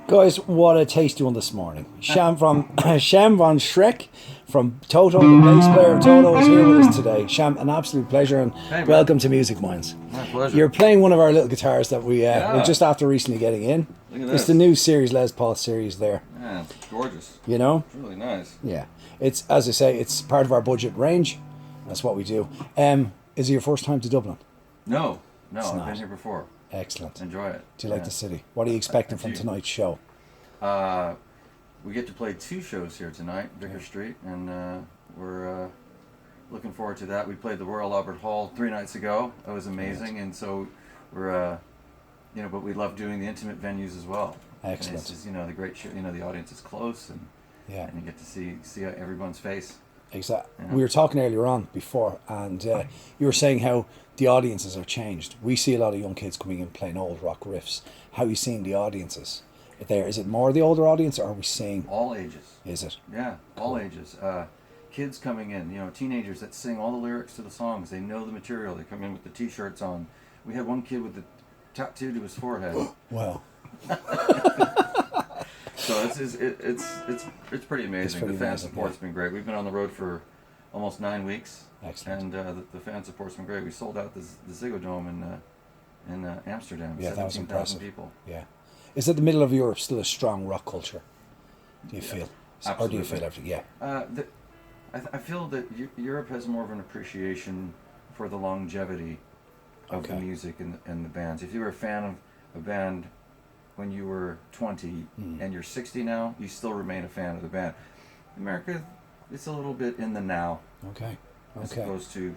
Guys, what a tasty one this morning. Shem von Schroeck from TOTO, the bass player of TOTO, is here with us today. Shem, an absolute pleasure, and welcome to Music Minds. My pleasure. You're playing one of our little guitars that we're just after recently getting in. Look at this. It's the new series, Les Paul series there. Yeah, it's gorgeous. You know? It's really nice. Yeah. It's, as I say, it's part of our budget range. That's what we do. Is it your first time to Dublin? No, It's I've not. been here before. Excellent. Enjoy it. Do you like the city? What are you expecting from tonight's show? We get to play 2 shows here tonight, Vicar Street, and we're looking forward to that. We played the Royal Albert Hall 3 nights ago. That was amazing, and so we're, but we love doing the intimate venues as well. Excellent. And it's just, the great show. The audience is close, and you get to see everyone's face. Exactly. Yeah. We were talking earlier on before, and you were saying how the audiences have changed. We see a lot of young kids coming in playing old rock riffs. How are you seeing the audiences there? Is it more the older audience, or are we seeing all ages? Is it? Yeah, all ages. Kids coming in, teenagers that sing all the lyrics to the songs. They know the material. They come in with the T-shirts on. We had one kid with the tattoo to his forehead. Wow. So it's pretty amazing. The fan support's been great. We've been on the road for almost 9 weeks. Excellent. And the fan support's been great. We sold out the Ziggo Dome in Amsterdam. Yeah, that was impressive. People. Yeah. Is it the middle of Europe still a strong rock culture? Do you feel? Absolutely. Or do you feel everything? Yeah. I feel that Europe has more of an appreciation for the longevity of the music and the bands. If you were a fan of a band when you were 20 and you're 60 now, you still remain a fan of the band. America, it's a little bit in the now. Okay. As opposed to,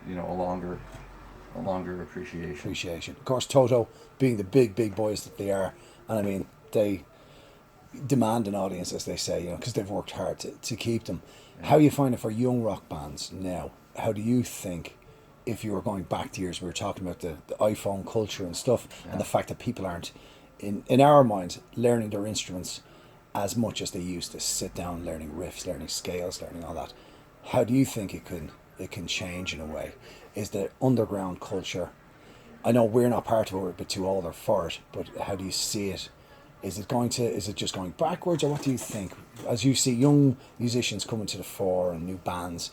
a longer appreciation. Of course, TOTO being the big boys that they are, and I mean they demand an audience, as they say, because they've worked hard to keep them. Yeah. How you find it for young rock bands now? How do you think, if you were going back to years, we were talking about the iPhone culture and stuff, and the fact that people aren't, in our minds, learning their instruments as much as they used to sit down learning riffs, learning scales, learning all that. How do you think it can change in a way? Is the underground culture, I know we're not part of it, we're a bit too old or for it, but how do you see it? Is it just going backwards, or what do you think? As you see young musicians coming to the fore and new bands,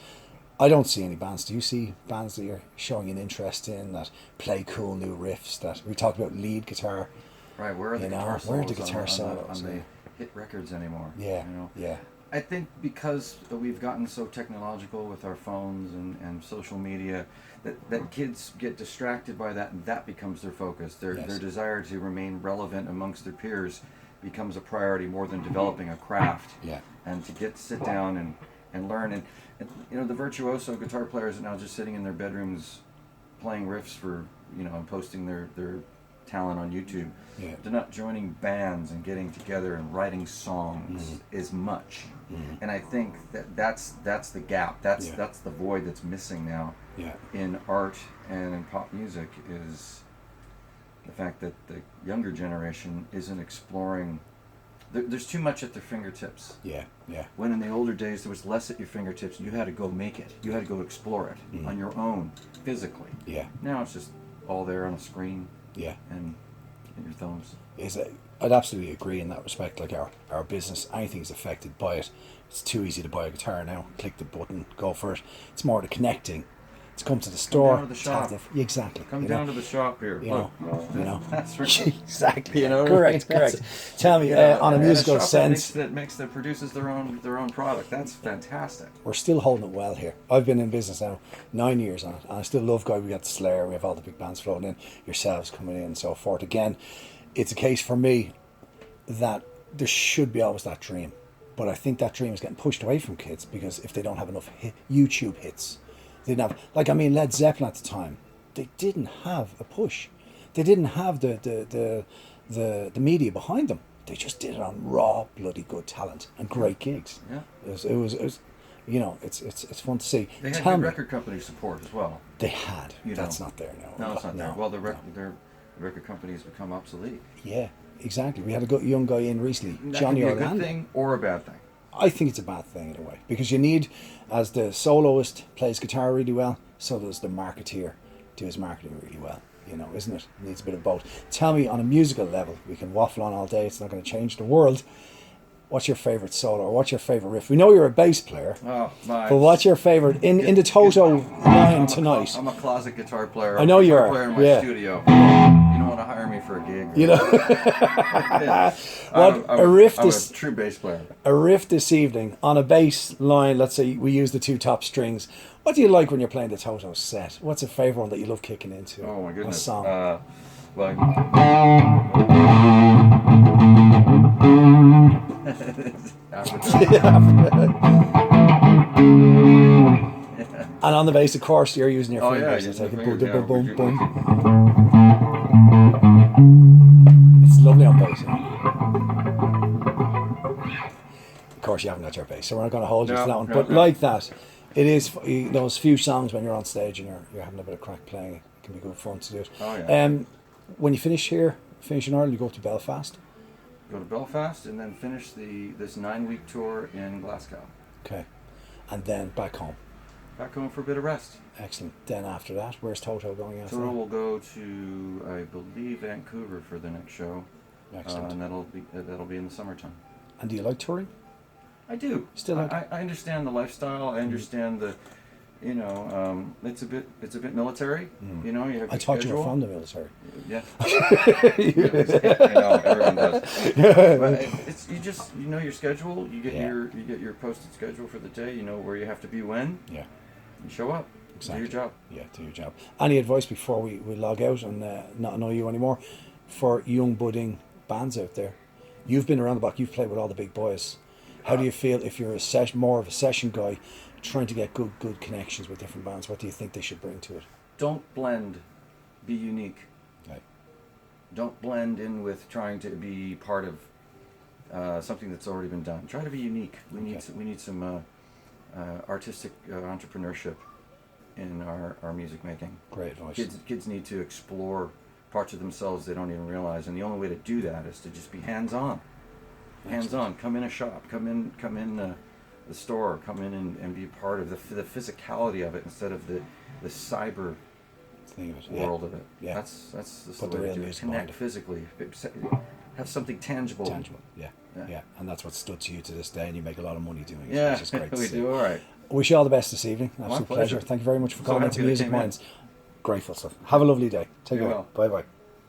I don't see any bands. Do you see bands that you're showing an interest in, that play cool new riffs, that we talked about lead guitar? Right, where are the guitar solos? Where are the guitar solos? On the hit records anymore? Yeah, yeah. I think because we've gotten so technological with our phones and social media, that kids get distracted by that, and that becomes their focus. Their desire to remain relevant amongst their peers becomes a priority more than developing a craft. Yeah. And to sit down and learn. And the virtuoso guitar players are now just sitting in their bedrooms playing riffs for, and posting their talent on YouTube. Yeah. They're not joining bands and getting together and writing songs as much. And I think that's the gap. That's the void that's missing now in art and in pop music, is the fact that the younger generation isn't exploring. There's too much at their fingertips. Yeah. When in the older days there was less at your fingertips, you had to go make it. You had to go explore it on your own, physically. Yeah. Now it's just all there on a screen. Yeah. And in your thumbs. I'd absolutely agree in that respect. Like our business, anything's affected by it. It's too easy to buy a guitar now. Click the button, go for it. It's more the connecting. It's come to the store. Come down to the shop. Exactly. Come down to the shop here. You know. That's right. Exactly. Correct. Tell me, on a musical sense, that produces their own product. That's fantastic. We're still holding it well here. I've been in business now 9 years on it, and I still love going. We got the Slayer, we have all the big bands floating in, yourselves coming in, and so forth. Again, it's a case for me that there should be always that dream, but I think that dream is getting pushed away from kids, because if they don't have enough YouTube hits, they didn't have, Led Zeppelin at the time, they didn't have a push. They didn't have the media behind them. they just did it on raw, bloody good talent and great gigs. Yeah. It was you know, it's fun to see. They had good record company support as well. They had. That's not there now. No, it's not there. Well, the record companies become obsolete. Yeah, exactly. We had a good young guy in recently, That Johnny could be Orlando. a good thing or a bad thing. I think it's a bad thing in a way, because you need, as the soloist plays guitar really well, so does the marketeer do his marketing really well. You know, isn't it? It needs a bit of both. Tell me, on a musical level, we can waffle on all day, it's not going to change the world. What's your favourite solo, or what's your favourite riff? We know you're a bass player, but what's your favourite in the TOTO line tonight? I'm a closet guitar player. I know you are. Player in my studio. You don't want to hire me for a gig. You know, I'm a true bass player. A riff this evening on a bass line. Let's say we use the two top strings. What do you like when you're playing the TOTO set? What's a favourite one that you love kicking into? Oh my goodness. A song. And on the bass, of course, you're using your fingers. It's like boom, boom, boom, boom. It's lovely on bass. Of course, you haven't got your bass, so we're not going to hold you to that one. But like that, it is those few songs when you're on stage and you're having a bit of crack playing. It can be good fun to do it. Oh yeah. When you finish in Ireland, you go up to Belfast. Go to Belfast and then finish this 9-week tour in Glasgow. Okay, and then back home. Back home for a bit of rest. Excellent. Then after that, where's TOTO going after? TOTO will go to, I believe, Vancouver for the next show. Excellent. And that'll be in the summertime. And do you like touring? I do. Still, I understand the lifestyle. I understand the, it's a bit military. You know, you have. I thought you were from the military. Yeah. Everyone does. But you know your schedule. You get your posted schedule for the day. You know where you have to be when. Yeah. You show up. Exactly. Do your job. Yeah, do your job. Any advice before we log out and not annoy you anymore for young budding bands out there? You've been around the block. You've played with all the big boys. How do you feel if you're more of a session guy, trying to get good connections with different bands? What do you think they should bring to it? Don't blend. Be unique. Right. Don't blend in with trying to be part of something that's already been done. Try to be unique. We need some artistic entrepreneurship in our music making. Great advice. Kids need to explore parts of themselves they don't even realize, and the only way to do that is to just be hands-on. Hands-on. Come in a shop. Come in the store. Come in and be part of the physicality of it instead of the cyber world of it. Yeah. That's the way to do it. Connect physically. Have something tangible. Yeah. And that's what stood to you to this day, and you make a lot of money doing it. Yeah, which is great to see. do all right. I wish you all the best this evening. Absolute pleasure. Thank you very much for calling into Music Minds. Grateful stuff. Have a lovely day. Take care. Bye bye.